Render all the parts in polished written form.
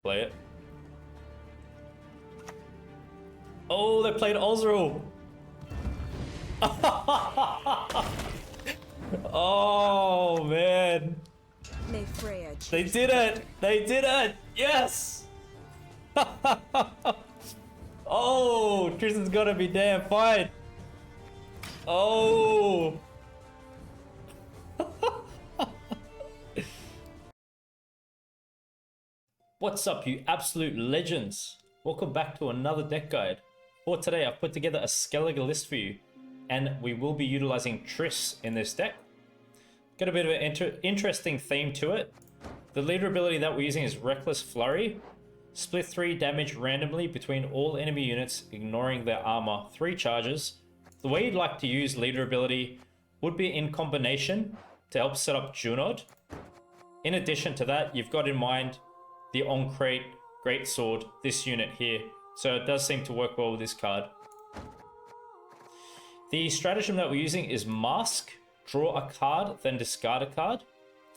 Play it. Oh, they played Osril. Oh man. May Freya They did it! They did it! Yes! Oh, Tristan's gotta be damn fine. Oh! What's up, you absolute legends? Welcome back to another deck guide. For today, I've put together a Skellige list for you, and we will be utilizing Triss in this deck. Got a bit of an interesting theme to it. The leader ability that we're using is Reckless Flurry. Split 3 damage randomly between all enemy units, ignoring their armor. 3 charges. The way you'd like to use leader ability would be in combination to help set up Junod. In addition to that, you've got in mind the On-Crate Greatsword, this unit here. So it does seem to work well with this card. The stratagem that we're using is Mask. Draw a card, then discard a card.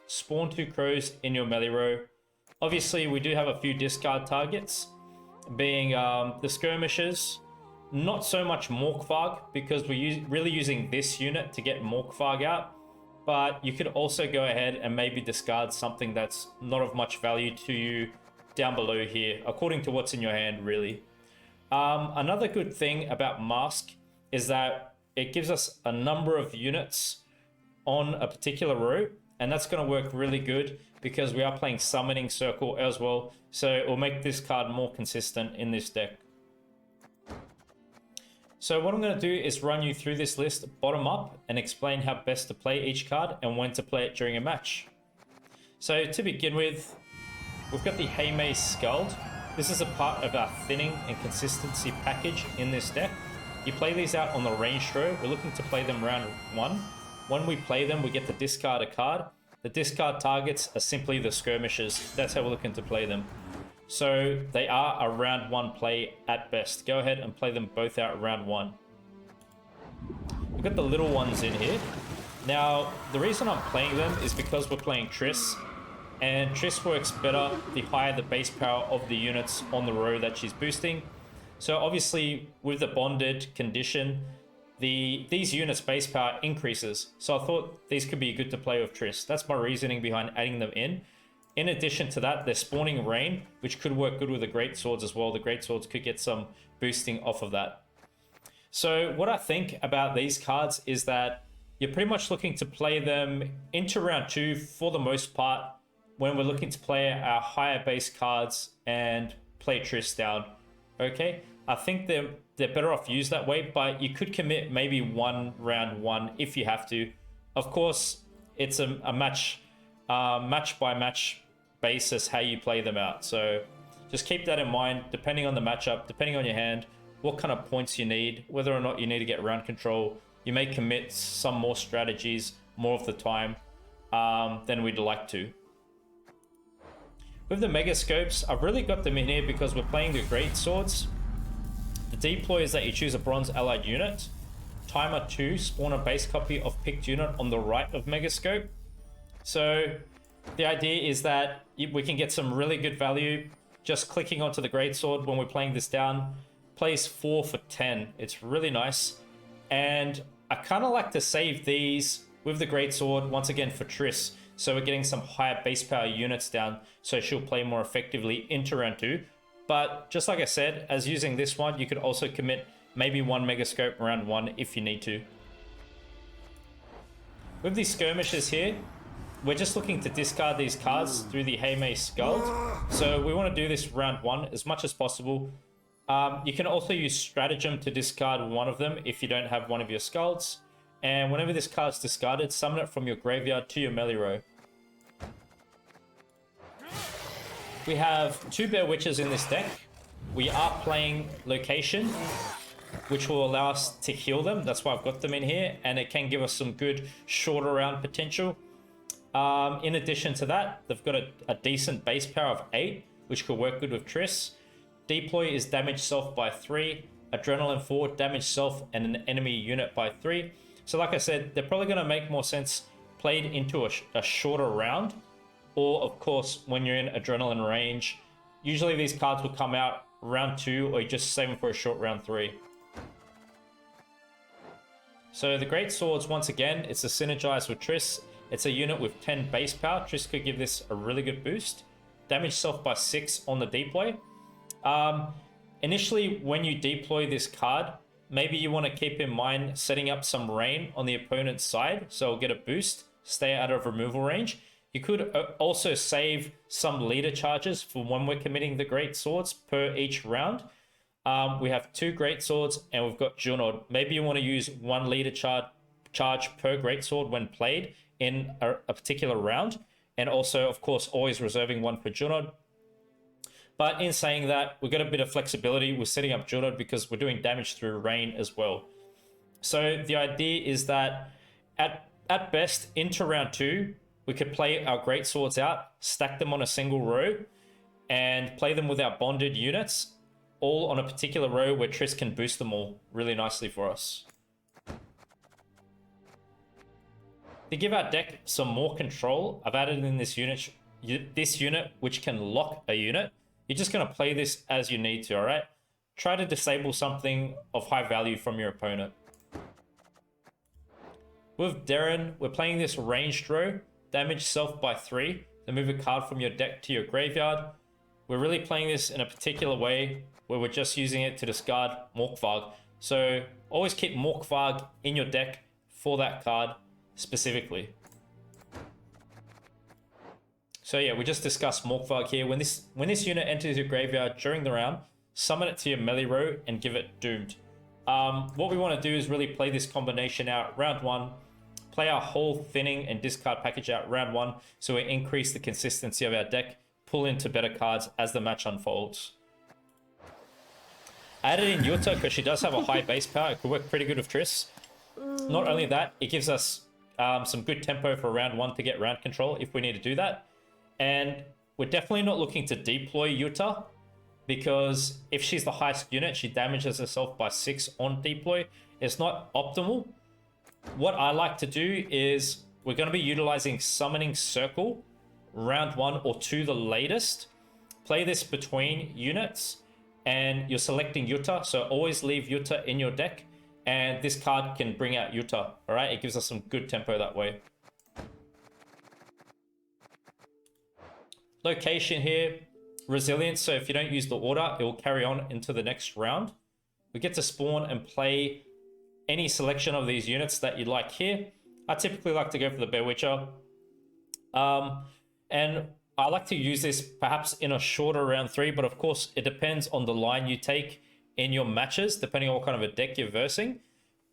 Spawn 2 crows in your melee row. Obviously, we do have a few discard targets, being the skirmishers. Not so much Morkvarg, because we're really using this unit to get Morkvarg out. But you could also go ahead and maybe discard something that's not of much value to you down below here, according to what's in your hand, really. Another good thing about Mask is that it gives us a number of units on a particular row, and that's going to work really good because we are playing Summoning Circle as well, so it will make this card more consistent in this deck. So what I'm going to do is run you through this list bottom up and explain how best to play each card and when to play it during a match. So to begin with, we've got the Haymaze Skald. This is a part of our thinning and consistency package in this deck. You play these out on the ranged row. We're looking to play them round 1. When we play them, we get to discard a card. The discard targets are simply the skirmishers. That's how we're looking to play them. So they are a round 1 play at best. Go ahead and play them both out round 1. We've got the little ones in here. Now, the reason I'm playing them is because we're playing Triss. And Triss works better the higher the base power of the units on the row that she's boosting. So obviously, with the bonded condition, these units' base power increases. So I thought these could be good to play with Triss. That's my reasoning behind adding them in. In addition to that, they're spawning rain, which could work good with the Greatswords as well. The Greatswords could get some boosting off of that. So what I think about these cards is that you're pretty much looking to play them into round 2 for the most part, when we're looking to play our higher base cards and play Triss down. Okay, I think they're better off used that way, but you could commit maybe one round 1 if you have to. Of course, it's a match by match basis how you play them out. So just keep that in mind, depending on the matchup, depending on your hand, what kind of points you need, whether or not you need to get round control. You may commit some more strategies more of the time than we'd like to. With the Mega Scopes, I've really got them in here because we're playing the Great Swords. The deploy is that you choose a bronze allied unit. Timer 2, spawn a base copy of picked unit on the right of Mega Scope. So the idea is that we can get some really good value just clicking onto the Greatsword when we're playing this down. Plays 4 for 10. It's really nice. And I kind of like to save these with the Greatsword once again for Triss. So we're getting some higher base power units down, so she'll play more effectively into round 2. But just like I said, as using this one, you could also commit maybe 1 Megascope round 1 if you need to. With these skirmishers here, we're just looking to discard these cards through the Haymaze Skald. So we want to do this round 1 as much as possible. You can also use Stratagem to discard one of them if you don't have one of your Skalds. And whenever this card's discarded, summon it from your graveyard to your melee row. We have 2 Bear Witches in this deck. We are playing Location, which will allow us to heal them. That's why I've got them in here. And it can give us some good shorter round potential. In addition to that, they've got a decent base power of 8, which could work good with Triss. Deploy is damage self by 3. Adrenaline 4, damage self and an enemy unit by 3. So like I said, they're probably going to make more sense played into a shorter round. Or, of course, when you're in Adrenaline range, Usually these cards will come out round 2, or you just save them for a short round 3. So the Great Swords, once again, it's a synergize with Triss. It's a unit with 10 base power. Triss could give this a really good boost. Damage self by 6 on the deploy. Initially, when you deploy this card, maybe you want to keep in mind setting up some rain on the opponent's side, so it'll get a boost, stay out of removal range. You could also save some leader charges for when we're committing the Great Swords per each round. We have 2 Great Swords and we've got Junod. Maybe you want to use 1 leader charge per Great Sword when played in a particular round. And also, of course, always reserving 1 for Junod. But in saying that, we've got a bit of flexibility with setting up Junod because we're doing damage through rain as well. So the idea is that at best, into round 2, we could play our Great Swords out, stack them on a single row, and play them with our bonded units, all on a particular row where Triss can boost them all really nicely for us. To give our deck some more control, I've added in this unit which can lock a unit. You're just going to play this as you need to, alright? Try to disable something of high value from your opponent. With Darren, we're playing this ranged row, damage self by 3, then move a card from your deck to your graveyard. We're really playing this in a particular way where we're just using it to discard Morkvarg. So always keep Morkvarg in your deck for that card specifically. So yeah, we just discussed Morkvarg here. When this unit enters your graveyard during the round, summon it to your melee row and give it Doomed. What we want to do is really play this combination out round 1, play our whole thinning and discard package out round 1, so we increase the consistency of our deck, pull into better cards as the match unfolds. I added in Yuta because she does have a high base power. It could work pretty good with Triss. Not only that, it gives us some good tempo for round 1 to get round control if we need to do that. And we're definitely not looking to deploy Yuta, because if she's the highest unit, she damages herself by 6 on deploy. It's not optimal. What I like to do is we're going to be utilizing Summoning Circle round 1 or 2 the latest. Play this between units and you're selecting Yuta, so always leave Yuta in your deck, and this card can bring out Yuta. All right, it gives us some good tempo that way. Location here, resilience, so if you don't use the order, it will carry on into the next round. We get to spawn and play any selection of these units that you'd like here. I typically like to go for the Bear Witcher. And I like to use this perhaps in a shorter round 3, but of course it depends on the line you take in your matches, depending on what kind of a deck you're versing.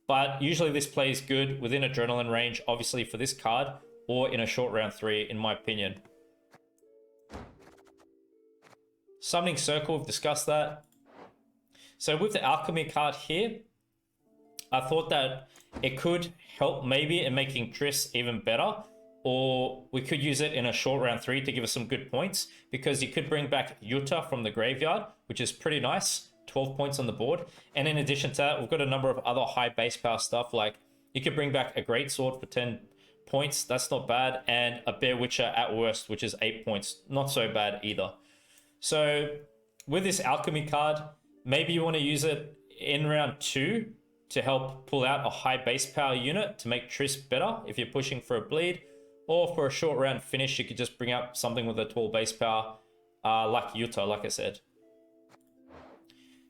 But usually this plays good within adrenaline range, obviously for this card, or in a short round 3, in my opinion. Summoning Circle, we've discussed that. So with the Alchemy card here, I thought that it could help maybe in making Triss even better, or we could use it in a short round 3 to give us some good points, because you could bring back Yuta from the graveyard, which is pretty nice, 12 points on the board. And in addition to that, we've got a number of other high base power stuff, like you could bring back a Great Sword for 10 points, that's not bad, and a Bear Witcher at worst, which is 8 points, not so bad either. So with this Alchemy card, maybe you want to use it in round 2 to help pull out a high base power unit to make Triss better if you're pushing for a bleed, or for a short round finish, you could just bring up something with a 12 base power like Yuta, like I said.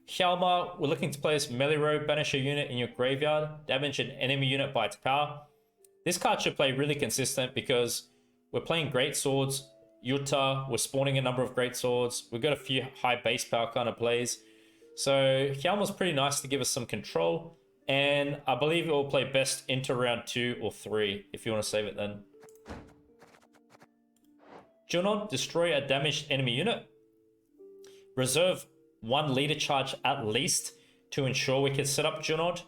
Hjalmar, we're looking to play this melee row, banish a unit in your graveyard, damage an enemy unit by its power. This card should play really consistent because we're playing Great Swords, Yuta, we're spawning a number of Great Swords, we've got a few high base power kind of plays. So Hjalmar's pretty nice to give us some control, and I believe it will play best into round 2 or 3 if you want to save it then. Junod, destroy a damaged enemy unit. Reserve 1 leader charge at least to ensure we can set up Junod.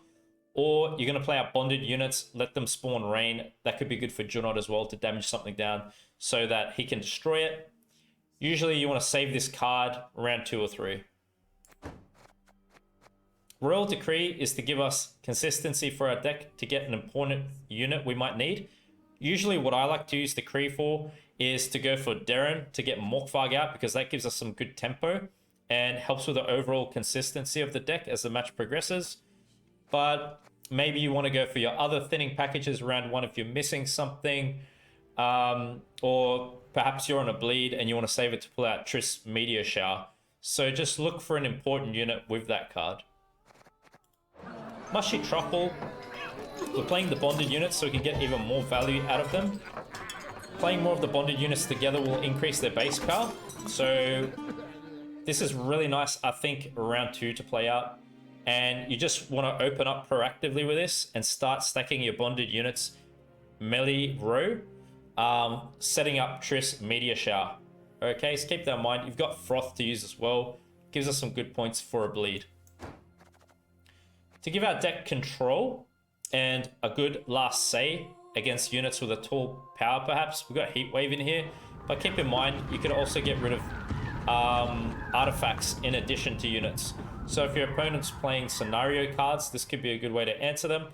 Or you're going to play out bonded units, let them spawn rain. That could be good for Junod as well to damage something down so that he can destroy it. Usually you want to save this card round 2 or 3. Royal Decree is to give us consistency for our deck to get an important unit we might need. Usually what I like to use Decree for is to go for Darren to get Morkvarg out, because that gives us some good tempo and helps with the overall consistency of the deck as the match progresses. But maybe you want to go for your other thinning packages round one if you're missing something, or perhaps you're on a bleed and you want to save it to pull out Triss Meteor Shower. So just look for an important unit with that card. Mushy Truffle. We're playing the bonded units so we can get even more value out of them. Playing more of the bonded units together will increase their base power. So this is really nice, I think, round 2 to play out. And you just want to open up proactively with this and start stacking your bonded units melee row, setting up Triss Meteor Shower. Okay, so keep that in mind. You've got Froth to use as well. Gives us some good points for a bleed. To give our deck control and a good last say against units with a tall power, perhaps, we've got Heatwave in here. But keep in mind, you can also get rid of artifacts in addition to units. So if your opponent's playing scenario cards, this could be a good way to answer them.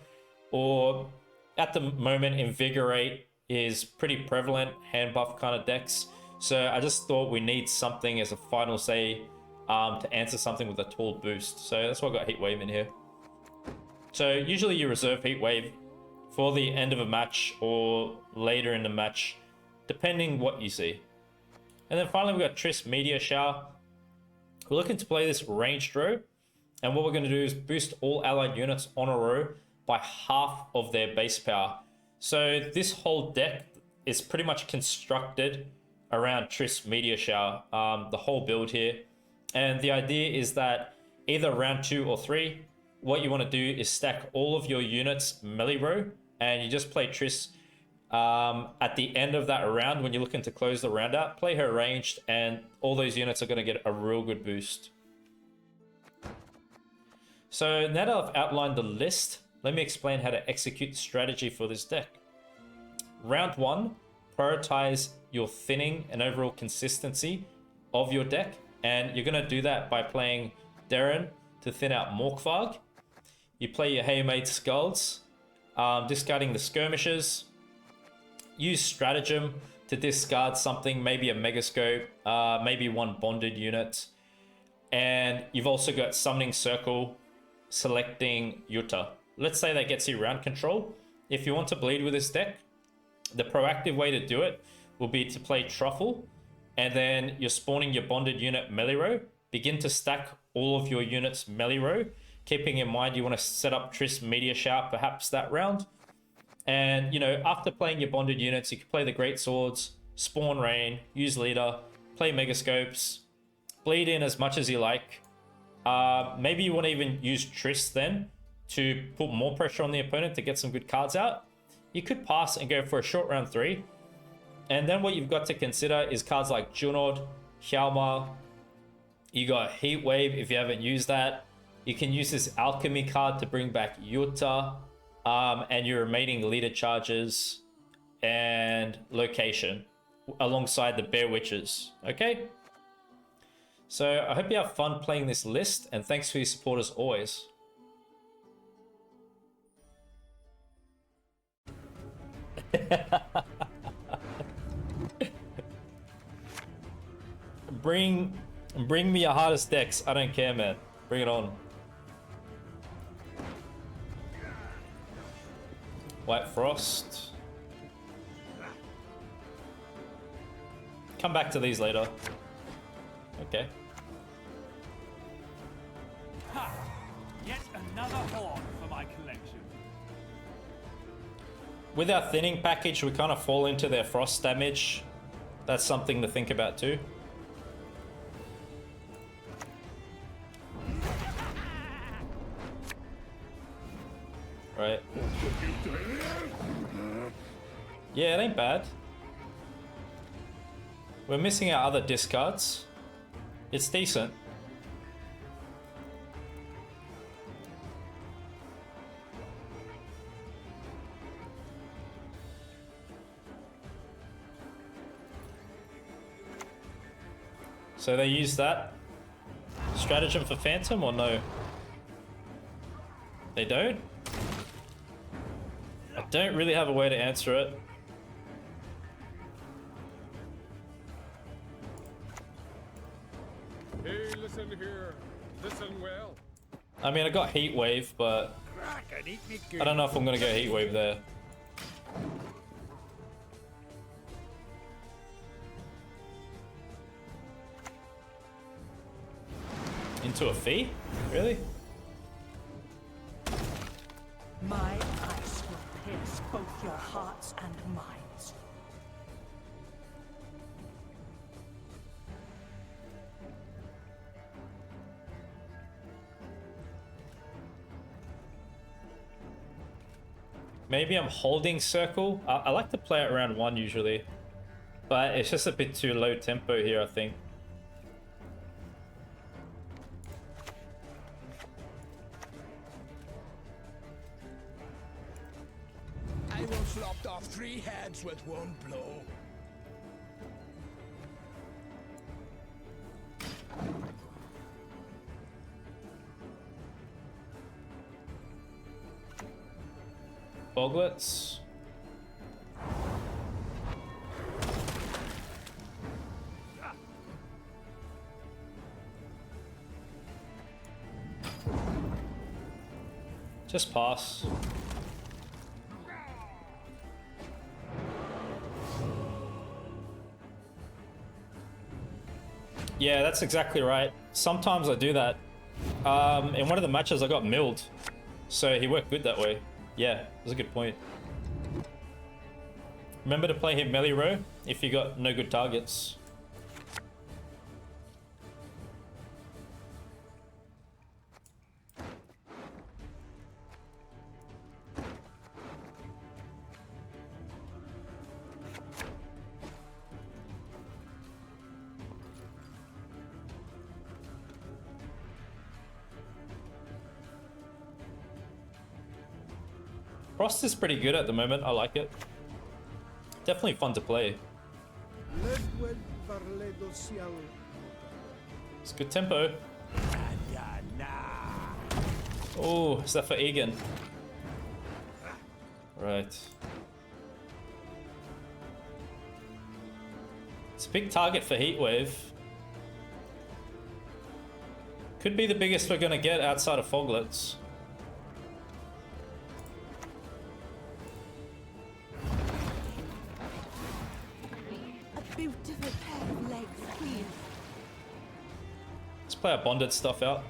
Or at the moment, Invigorate is pretty prevalent, hand buff kind of decks. So I just thought we need something as a final say to answer something with a tall boost. So that's why I got Heatwave in here. So usually you reserve Heatwave for the end of a match or later in the match, depending what you see. And then finally we've got Triss Meteor Shower. We're looking to play this ranged row, and what we're going to do is boost all allied units on a row by half of their base power. So this whole deck is pretty much constructed around Triss Meteor Shower, the whole build here. And the idea is that either round 2 or 3, what you want to do is stack all of your units melee row, and you just play Triss at the end of that round. When you're looking to close the round out, play her ranged, and all those units are going to get a real good boost. So now that I've outlined the list, let me explain how to execute the strategy for this deck. Round 1, prioritize your thinning and overall consistency of your deck, and you're going to do that by playing Darren to thin out Morkvarg. You play your Haymade Skulls, discarding the Skirmishers. Use Stratagem to discard something, maybe a Megascope, maybe one bonded unit. And you've also got Summoning Circle, selecting Yuta. Let's say that gets you round control. If you want to bleed with this deck, the proactive way to do it will be to play Truffle, and then you're spawning your bonded unit melee row. Begin to stack all of your units melee row, keeping in mind you want to set up Triss Meteor Shower perhaps that round. And, you know, after playing your bonded units, you can play the Great Swords, spawn Rain, use Leader, play Megascopes, bleed in as much as you like. Maybe you want to even use Triss then to put more pressure on the opponent to get some good cards out. You could pass and go for a short round 3. And then what you've got to consider is cards like Junod, Hjalmar. You got Heatwave if you haven't used that. You can use this Alchemy card to bring back Yuta. And your remaining leader charges and location alongside the Bear Witches. Okay? So I hope you have fun playing this list, and thanks for your support as always. Bring me your hardest decks. I don't care, man. Bring it on. White Frost. Come back to these later. Okay. Ha! Yet another horn for my collection. With our thinning package, we kind of fall into their frost damage. That's something to think about too. Right. Yeah, it ain't bad. We're missing our other discards. It's decent. So they use that stratagem for Phantom or no? They don't? I don't really have a way to answer it. Hey, listen here. Listen well. I mean, I got Heat Wave, but I don't know if I'm gonna go Heat Wave there. Into a fee? Really? My ice will pierce both your hearts and minds. Maybe I'm holding circle. I like to play it around 1 usually, but it's just a bit too low tempo here, I think. I once lopped off 3 heads with 1 blow. Boglets. Just pass. Yeah, that's exactly right. Sometimes I do that. In one of the matches I got milled, so he worked good that way. Yeah, that's a good point. Remember to play him melee row if you got no good targets. Frost is pretty good at the moment. I like it. Definitely fun to play. It's good tempo. Oh, is that for Egan? Right. It's a big target for Heatwave. Could be the biggest we're gonna get outside of Foglets. Beautiful pair of legs, please. Let's play our bonded stuff out.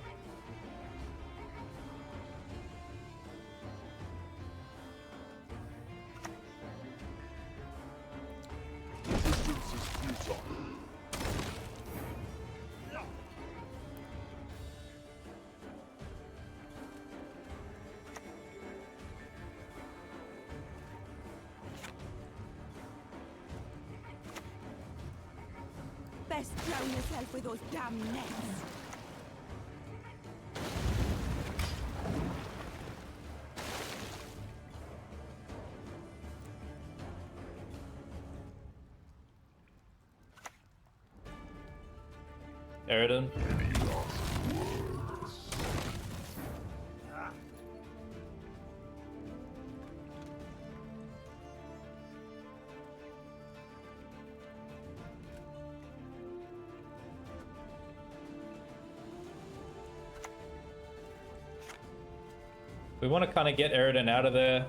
Best drown yourself with those damn nets. Eridan. We want to kind of get Eridan out of there.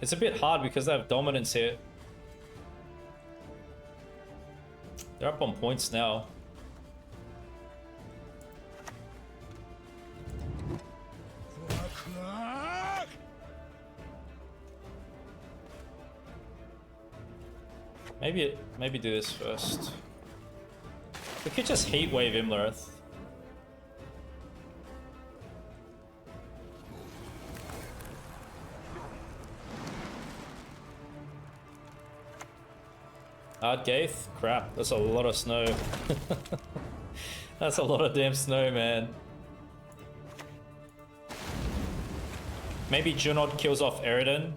It's a bit hard because they have dominance here. They're up on points now. Maybe do this first. We could just heat wave Imlerith. Gaith? Crap, that's a lot of snow. That's a lot of damn snow, man. Maybe Junod kills off Eridan.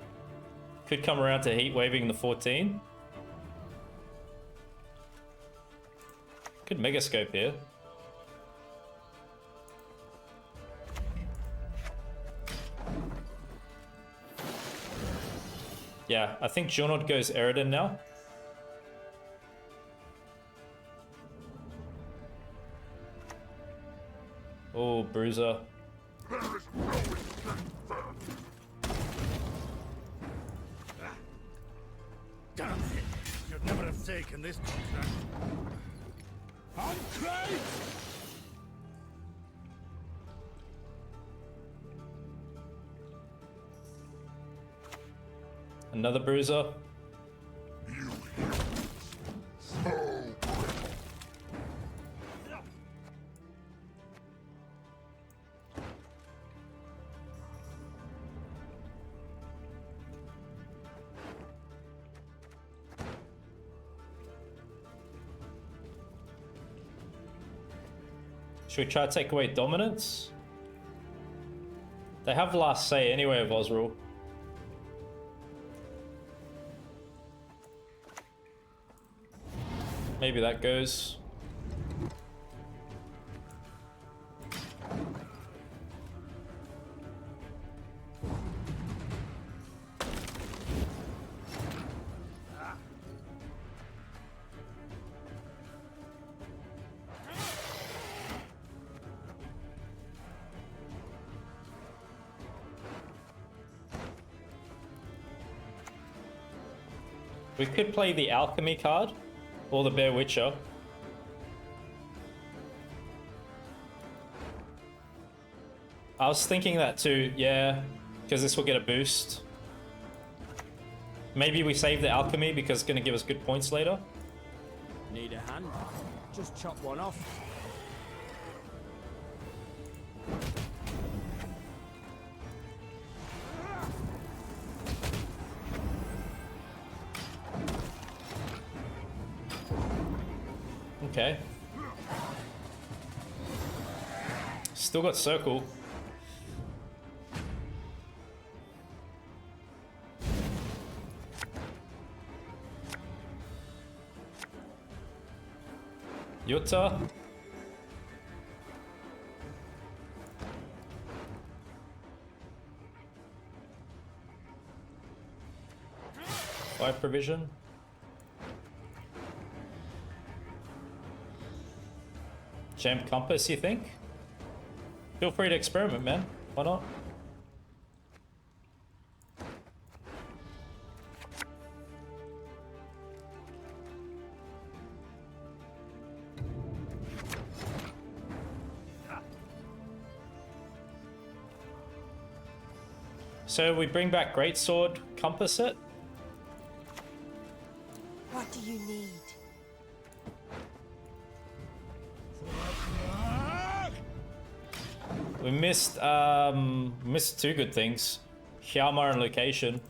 Could come around to heat waving the 14. Could megascope here. Yeah, I think Junod goes Eridan now. Oh, Bruiser. Damn it! Should never have taken this contract. I'm great! Another Bruiser. Should we try to take away dominance? They have last say anyway of Osrul. Maybe that goes. We could play the Alchemy card or the Bear Witcher. I was thinking that too, yeah, because this will get a boost. Maybe we save the Alchemy because it's going to give us good points later. Need a hand? Just chop one off. Okay. Still got circle. Yuta. Five provision. Jam Compass, you think? Feel free to experiment, man. Why not? So we bring back Greatsword, Compass it. What do you need? We missed two good things. Hjalmar and location.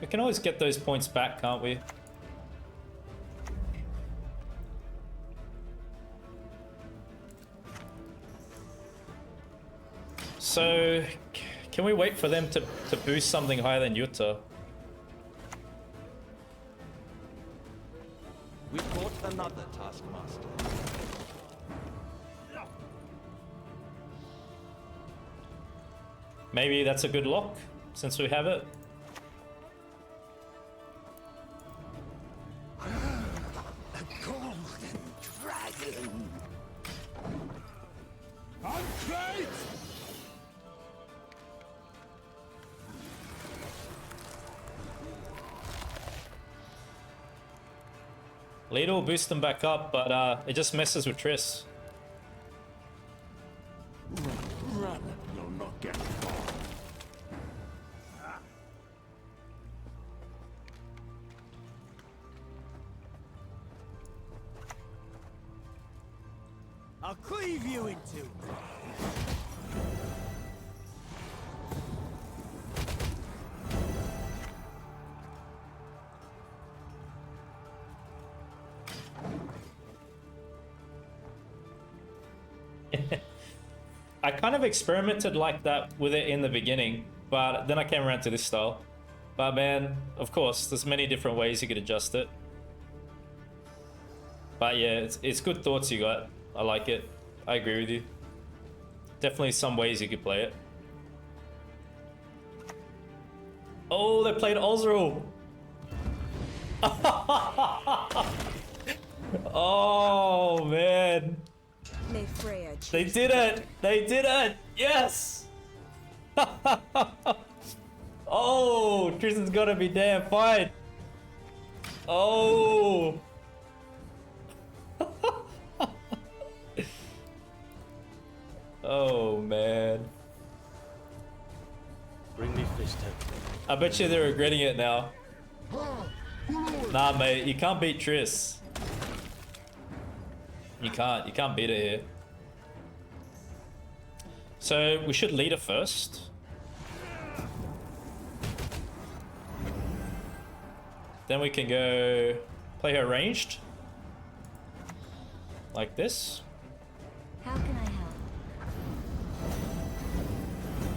We can always get those points back, can't we? So, can we wait for them to boost something higher than Yuta? We caught another taskmaster. Maybe that's a good lock, since we have it. A golden dragon. I'm great! Leader will boost them back up, but it just messes with Triss. Run, you'll not get far. I'll cleave you in two. I kind of experimented like that with it in the beginning, but then I came around to this style. But man, of course, there's many different ways you could adjust it. But yeah, it's good thoughts you got. I like it. I agree with you. Definitely some ways you could play it. Oh, they played Osrul. Oh man. May Freya They did it! They did it! Yes! Oh, Tristan's gotta be damn fine. Oh. Oh man. Bring me fish tank. I bet you they're regretting it now. Nah, mate, you can't beat Triss. You can't beat it here. So we should lead her first. Then we can go play her ranged. Like this. How can I help?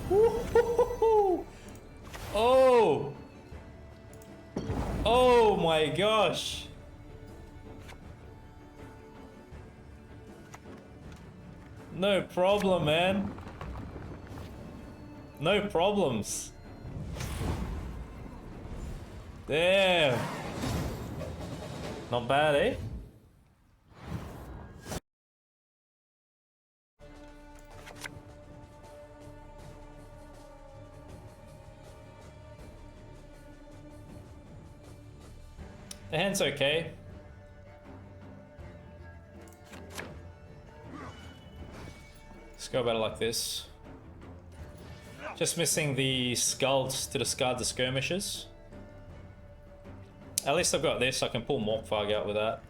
Woo-hoo-hoo-hoo. Oh! Oh my gosh! No problem, man. No problems. Damn. Not bad, eh? The hand's okay. Let's go about it like this. Just missing the skulls to discard the skirmishers. At least I've got this, I can pull Morkvarg out with that.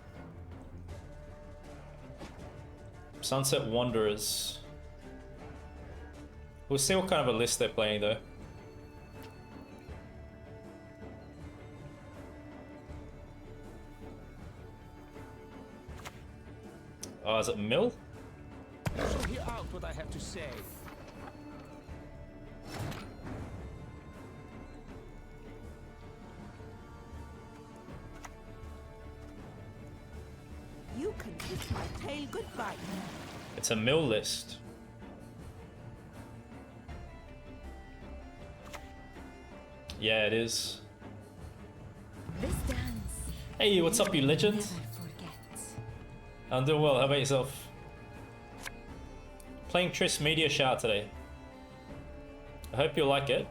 Sunset Wanderers. We'll see what kind of a list they're playing though. Oh, is it Mill? So hear out what I have to say. You can kiss my tail goodbye. It's a Mill list. Yeah, it is. This dance. Hey, what's up, you legend? Never forget. I'm doing well. How about yourself? Playing Triss Media Shout today. I hope you like it.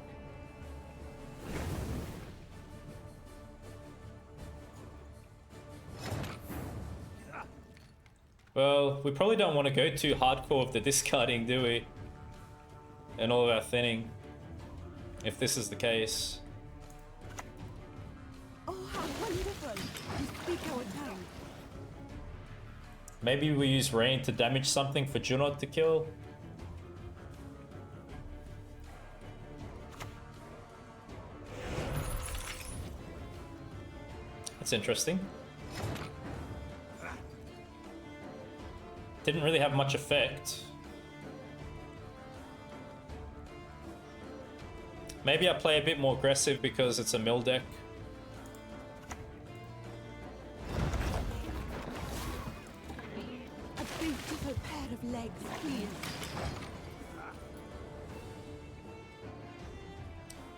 Well, we probably don't want to go too hardcore with the discarding, do we? And all of our thinning. If this is the case. Oh, how wonderful! You speak our tongue. Maybe we use rain to damage something for Junod to kill. That's interesting. Didn't really have much effect. Maybe I play a bit more aggressive because it's a mill deck. A beautiful pair of legs, please.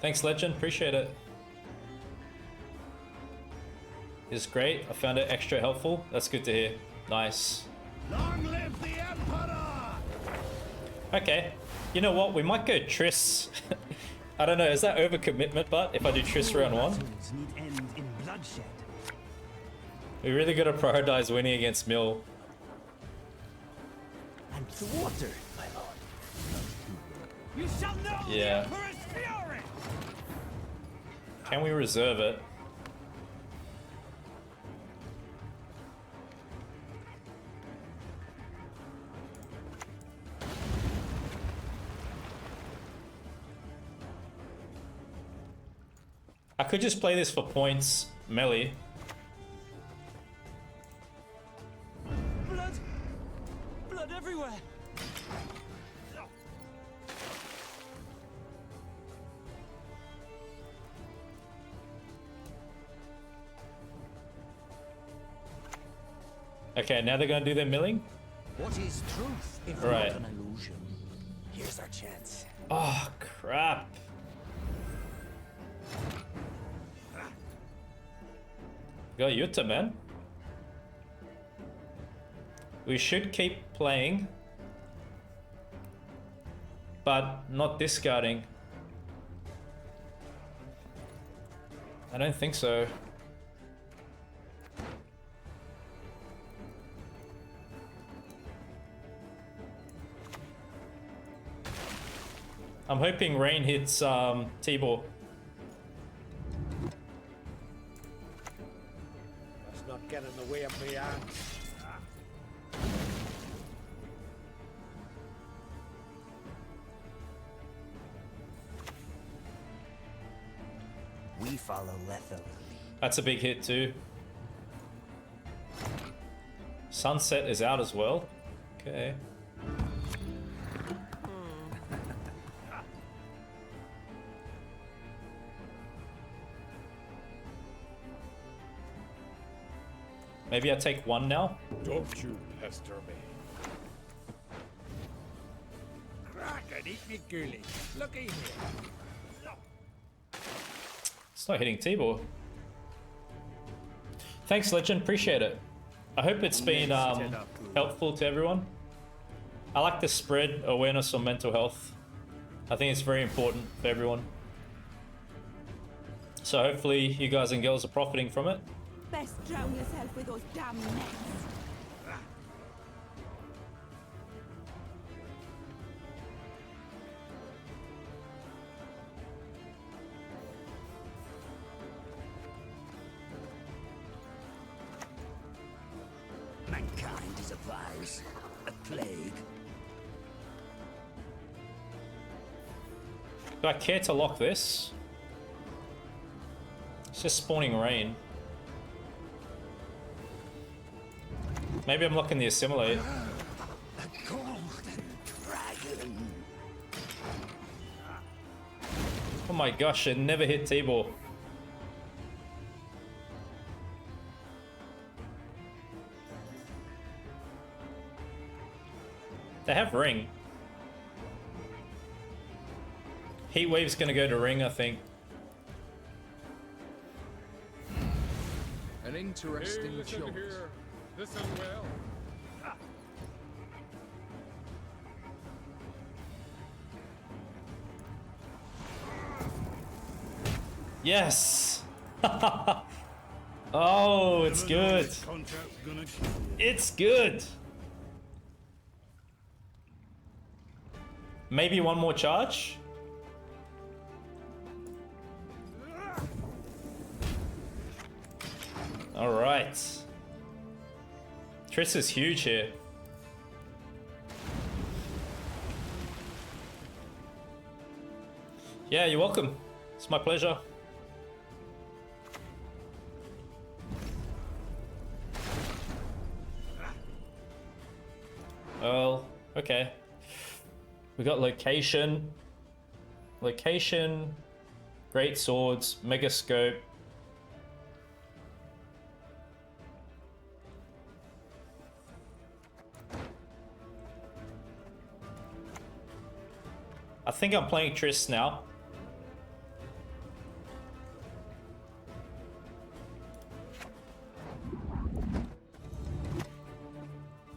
Thanks, Legend. Appreciate it. It's great. I found it extra helpful. That's good to hear. Nice. Long live the Emperor! Okay. You know what? We might go Triss. I don't know. Is that overcommitment, but if I do Triss round one? Need end in bloodshed. We really got to prioritize winning against Mill. And the water, my lord. You shall know Yeah. the Emperor's fury! Can we reserve it? I could just play this for points, melee. Blood! Blood everywhere! Okay, now they're gonna do their milling? What is truth if Right. not an illusion? Here's our chance. Oh, crap. Go Yuta, man. We should keep playing, but not discarding. I don't think so. I'm hoping rain hits T-Ball. Let's not get in the way of me, Anne. We follow Letho. That's a big hit too. Sunset is out as well. Okay. Maybe I take one now. Don't you pester me. Crack and eat me gooly. Looky here. It's not hitting T-Ball. Thanks, Legend. Appreciate it. I hope it's been helpful to everyone. I like to spread awareness on mental health. I think it's very important for everyone. So hopefully you guys and girls are profiting from it. Best drown yourself with those damn nets. Mankind is a virus, a plague. Do I care to lock this? It's just spawning rain. Maybe I'm locking the assimilate. A golden dragon. Oh my gosh, it never hit T-Ball. They have ring. Heatwave's gonna go to ring, I think. An interesting choice. Here. Listen well. Yes! Oh, it's good. It's good. Maybe one more charge? Alright. Triss is huge here. Yeah, you're welcome. It's my pleasure. Well, okay. We got location. Location. Great swords. Mega scope. I think I'm playing Triss now.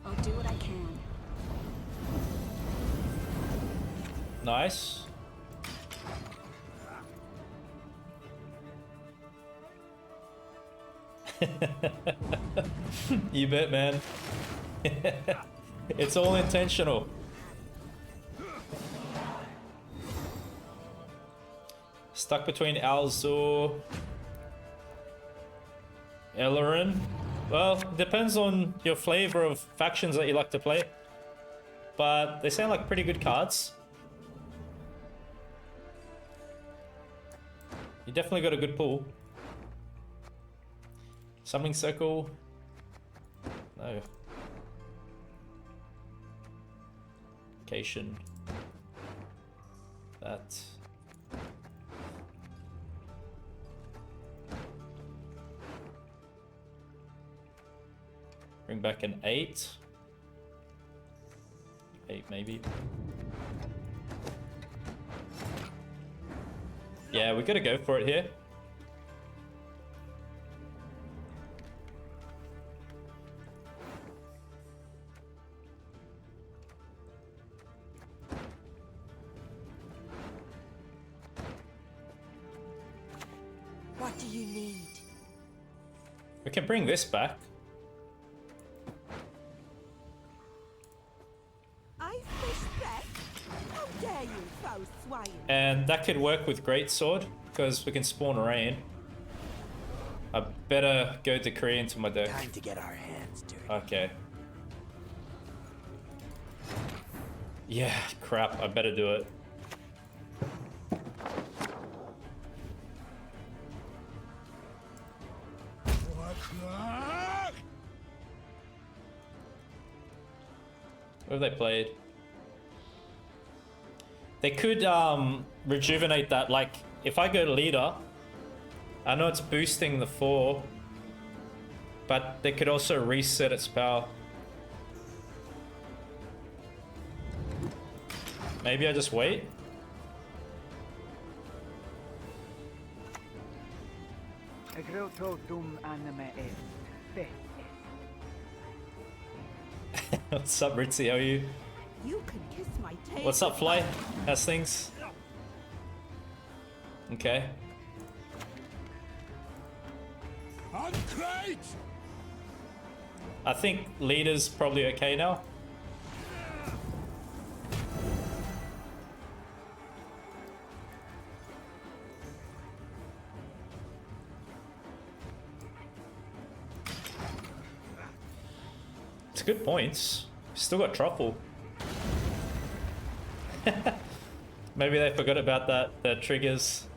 I'll do what I can. Nice. You bet, man. It's all intentional. Stuck between Alzur, Ellerin. Well, it depends on your flavor of factions that you like to play. But they sound like pretty good cards. You definitely got a good pool. Summoning Circle. No. Location. That. Bring back an 8. 8 maybe. Yeah, we gotta go for it here. do you need? We can bring this back. I fish back? How dare you, foul swine? And that could work with Greatsword, because we can spawn rain. I better go Decree into my deck. Time to get our hands dirty. Okay. Yeah, crap, I better do it. What have they played? They could rejuvenate that, like, if I go leader, I know it's boosting the 4, but they could also reset its power. Maybe I just wait? What's up, Ritzy? How are you? You can kiss my tail. What's up, Fly? How's things? Okay. Uncrate! I think leader's probably okay now. It's good points. Still got truffle. Maybe they forgot about that, the triggers.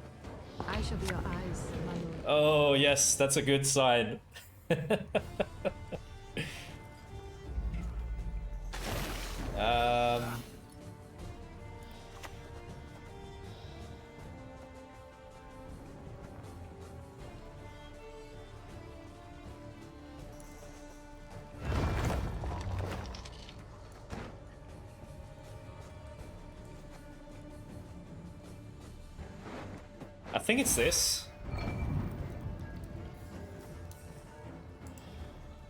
I shall be your eyes, my lord. Oh, yes, that's a good sign. I think it's this.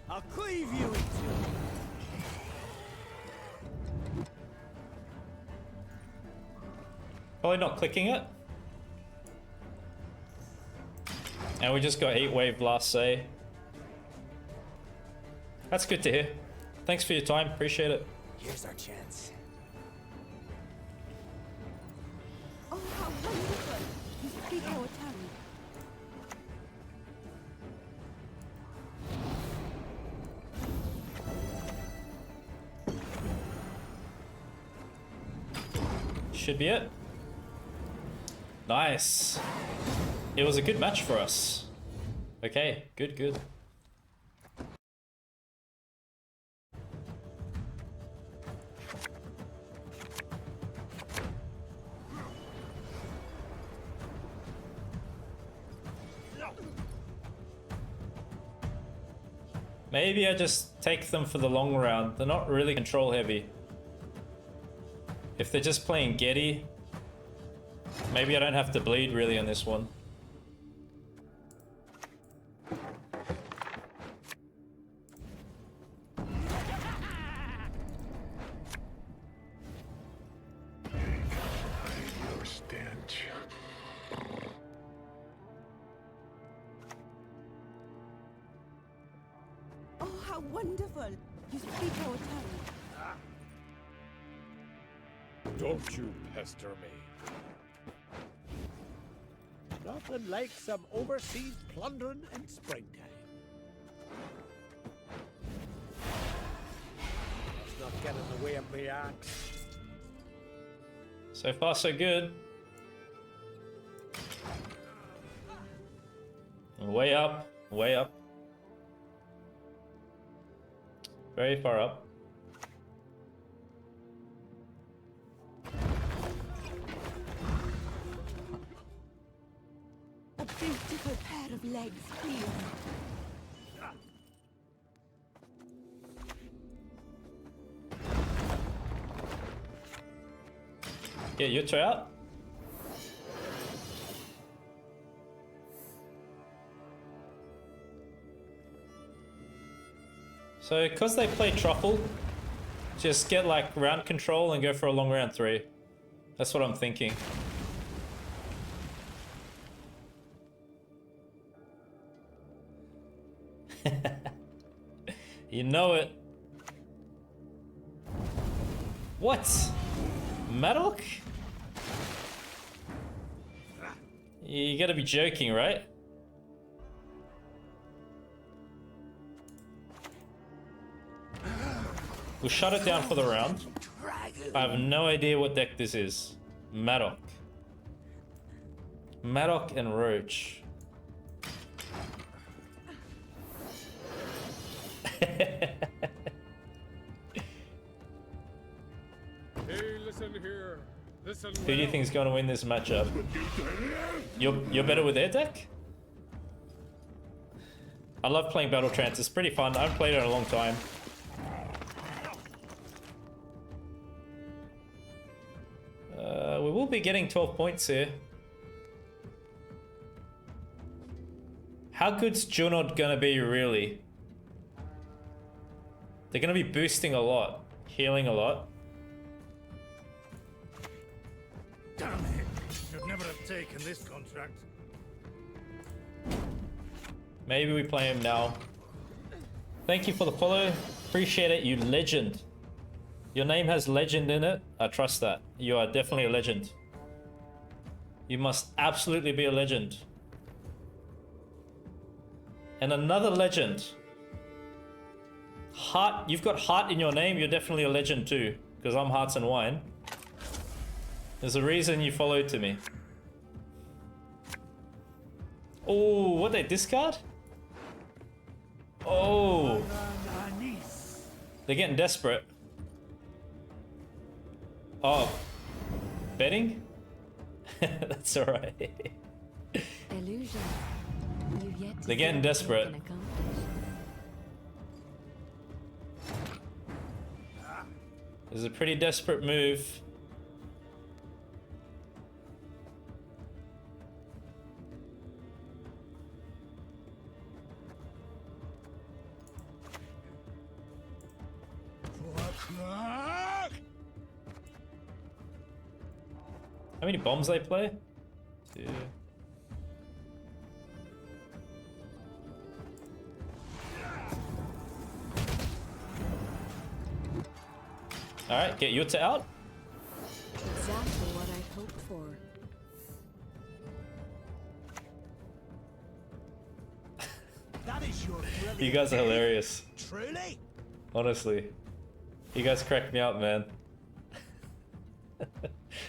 I'll cleave you in two. Probably not clicking it. And we just got Heat Wave Blast say. That's good to hear. Thanks for your time, appreciate it. Here's our chance. Oh, how wonderful. You speak our tongue. Should be it. Nice. It was a good match for us. Okay, good, good. Maybe I just take them for the long round. They're not really control heavy. If they're just playing Getty, maybe I don't have to bleed really on this one. Your stench. Oh, how wonderful. You speak our tongue. Don't you pester me. Nothing like some overseas plundering in springtime. Let's not get in the way of me axe. So far, so good. Way up, way up. Very far up. A beautiful pair of legs, please. Yeah, you try out. So, because they play Truffle, just get like round control and go for a long round 3. That's what I'm thinking. You know it. What? Maddock? You gotta be joking, right? We'll shut it down for the round. I have no idea what deck this is. Maddock. Maddock and Roach. Hey, listen here. Listen. Who do you think is going to win this matchup? You're better with their deck? I love playing Battle Trance. It's pretty fun. I haven't played it in a long time. We will be getting 12 points here. How good's Junod gonna be, really? They're gonna be boosting a lot, healing a lot. Damn it! Should never have taken this contract. Maybe we play him now. Thank you for the follow. Appreciate it, you legend. Your name has legend in it. I trust that. You are definitely a legend. You must absolutely be a legend. And another legend. Heart. You've got heart in your name. You're definitely a legend too. Because I'm Hearts and Wine. There's a reason you followed to me. Oh, what they discard? Oh. They're getting desperate. Oh. Betting? That's alright. Illusion. You've yet to They're getting see what you desperate. can accomplish. This is a pretty desperate move. How many bombs they play? 2. Alright, get Yuta out. Exactly what I hoped for. That is your brilliant You guys are hilarious. Truly? Honestly. You guys crack me up, man.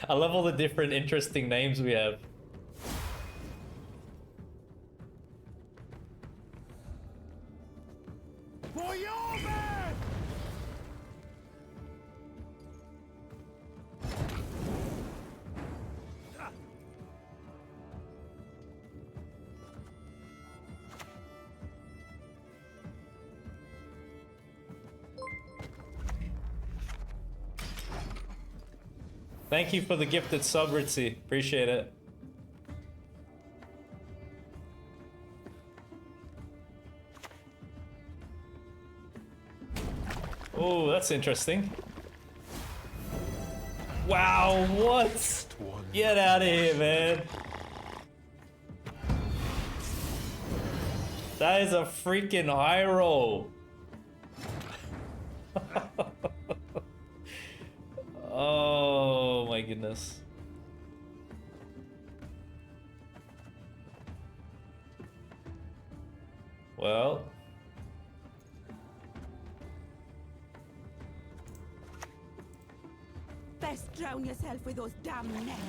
I love all the different interesting names we have. For your man! Thank you for the gifted sub, Ritzy. Appreciate it. Oh, that's interesting. Wow, what? Get out of here, man. That is a freaking high roll. Oh my goodness. Well. Best drown yourself with those damn nets.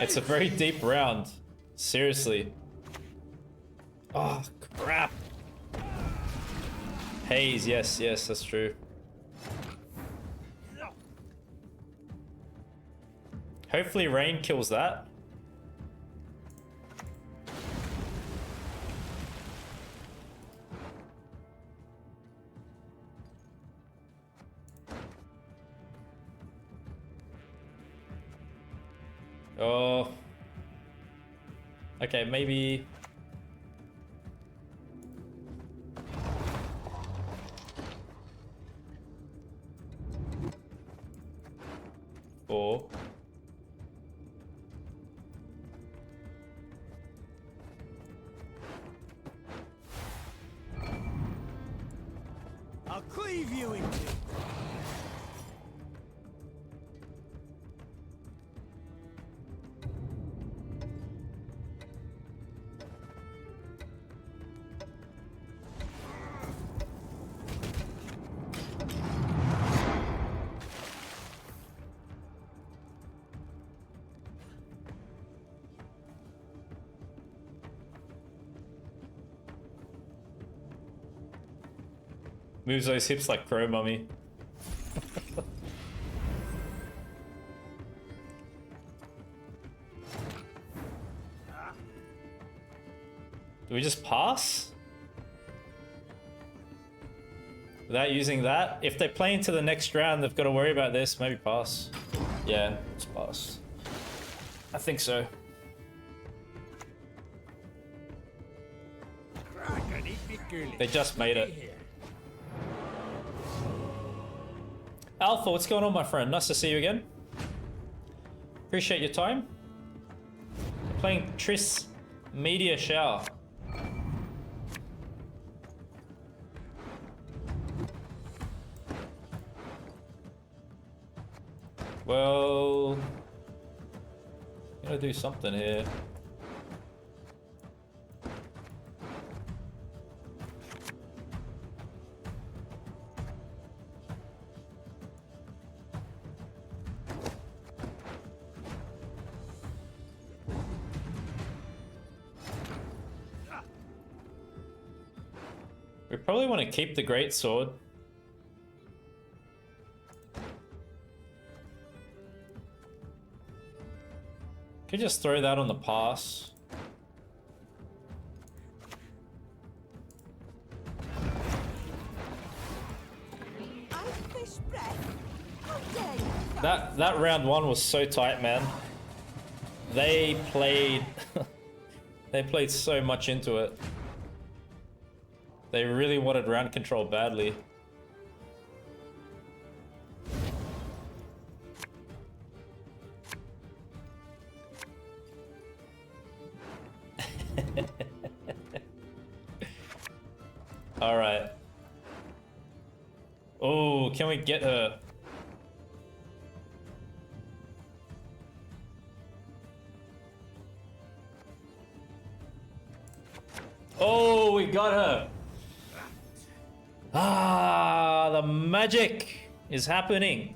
It's a very deep round. Seriously. Oh, crap. Haze, yes, yes, that's true. Hopefully rain kills that. Oh. Okay, maybe... Or... I'll cleave you in two. Moves those hips like Crow Mummy. Do we just pass? Without using that? If they play into the next round, they've got to worry about this. Maybe pass. Yeah, it's pass. I think so. They just made it. Alpha, what's going on, my friend? Nice to see you again. Appreciate your time. Playing Triss Media Shower. Well, gotta do something here. We probably want to keep the great sword. Could just throw that on the pass. That round one was so tight, man. They played they played so much into it. They really wanted round control badly. All right. Oh, can we get her? Oh, we got her. Ah, the magic is happening.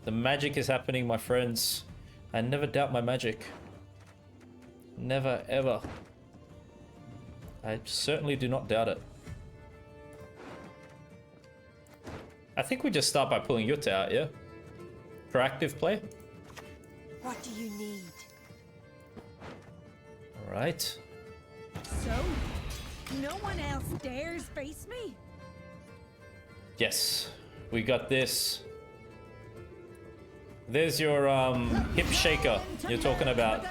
The magic is happening, my friends. I never doubt my magic. Never, ever. I certainly do not doubt it. I think we just start by pulling Yutta out, yeah? Proactive play. What do you need? All right. So, no one else dares face me? Yes, we got this. There's your hip shaker you're talking about.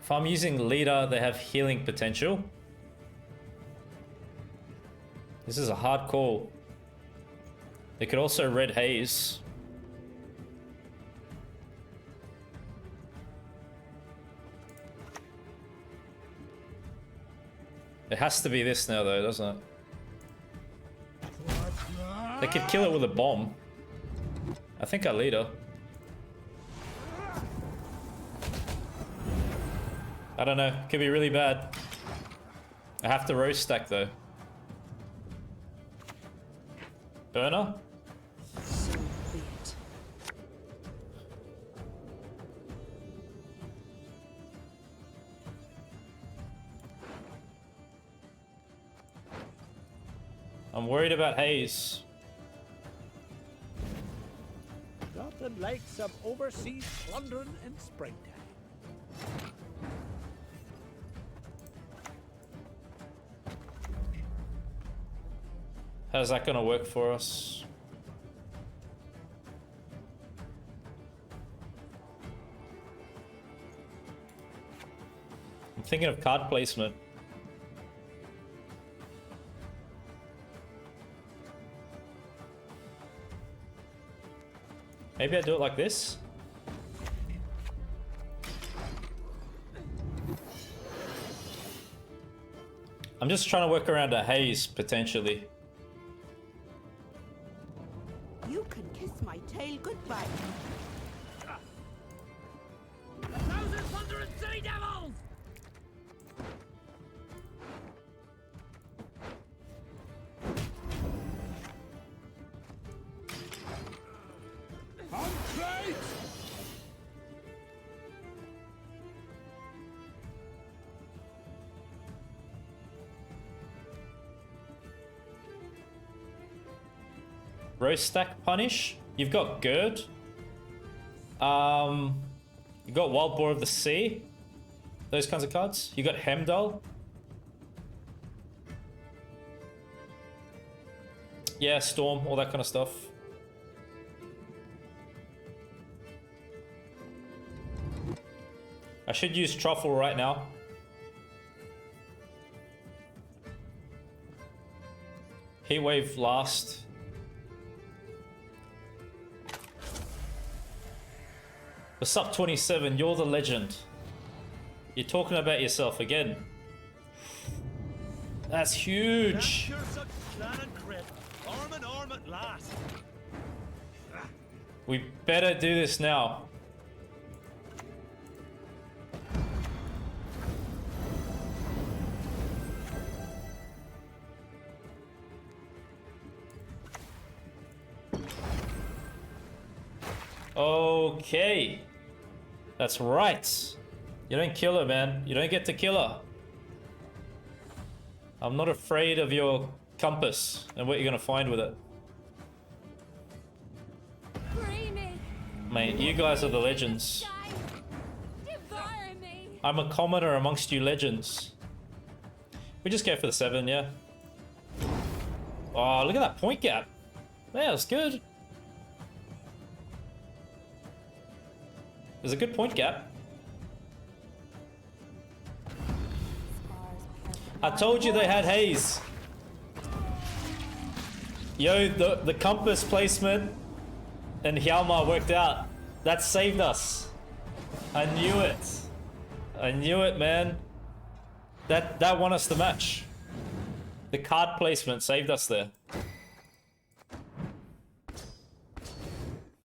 If I'm using leader, they have healing potential. This is a hard call. They could also red haze. It has to be this now though, doesn't it? They could kill it with a bomb. I think I lead her. I don't know, could be really bad. I have to roast stack though. Burner? So be it. I'm worried about haze. Nothing like some overseas plundering in springtime. How's that gonna work for us? I'm thinking of card placement. Maybe I do it like this. I'm just trying to work around a haze, potentially. You can kiss my tail goodbye. Roast stack punish. You've got Gird. You got Wild Boar of the Sea. Those kinds of cards. You got Hemdall. Yeah, Storm, all that kind of stuff. I should use Truffle right now. Heatwave last. What's up, 27? You're the legend. You're talking about yourself again. That's huge. We better do this now. Okay. That's right. You don't kill her, man. You don't get to kill her. I'm not afraid of your compass and what you're gonna find with it. Free me. Mate, you guys are the legends. Devour me. I'm a commoner amongst you legends. We just go for the 7, yeah? Oh, look at that point gap. Yeah, that's good. There's a good point gap. I told you they had haze. Yo, the compass placement and Hjalmar worked out. That saved us. I knew it. I knew it, man. That won us the match. The card placement saved us there.